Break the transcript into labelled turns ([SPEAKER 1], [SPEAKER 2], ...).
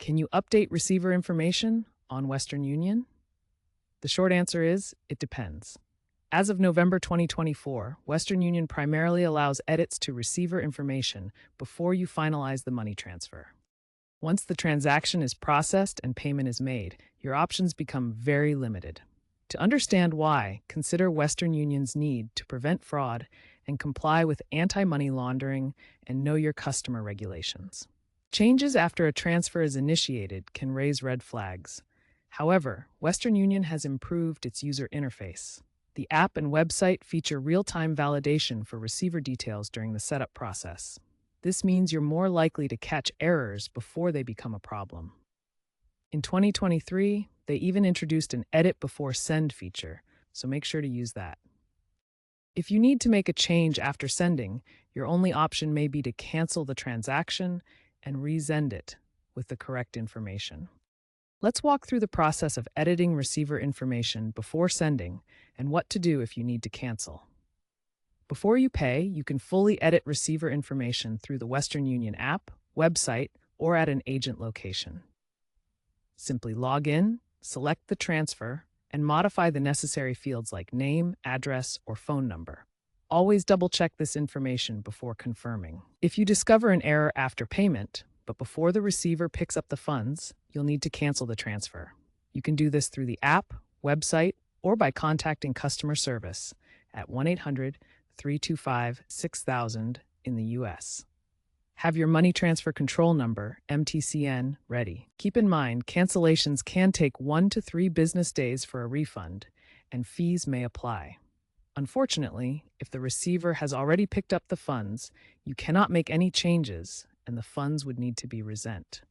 [SPEAKER 1] Can you update receiver information on Western Union? The short answer is it depends. As of November 2024, Western Union primarily allows edits to receiver information before you finalize the money transfer. Once the transaction is processed and payment is made, your options become very limited. To understand why, consider Western Union's need to prevent fraud and comply with anti-money laundering and know your customer regulations. Changes after a transfer is initiated can raise red flags. However, Western Union has improved its user interface. The app and website feature real-time validation for receiver details during the setup process. This means you're more likely to catch errors before they become a problem. In 2023, they even introduced an edit before send feature, so make sure to use that. If you need to make a change after sending, your only option may be to cancel the transaction and resend it with the correct information. Let's walk through the process of editing receiver information before sending and what to do if you need to cancel. Before you pay, you can fully edit receiver information through the Western Union app, website, or at an agent location. Simply log in, select the transfer, and modify the necessary fields like name, address, or phone number. Always double-check this information before confirming. If you discover an error after payment, but before the receiver picks up the funds, you'll need to cancel the transfer. You can do this through the app, website, or by contacting customer service at 1-800-325-6000 in the US. Have your money transfer control number, MTCN, ready. Keep in mind, cancellations can take 1 to 3 business days for a refund, and fees may apply. Unfortunately, if the receiver has already picked up the funds, you cannot make any changes, and the funds would need to be resent.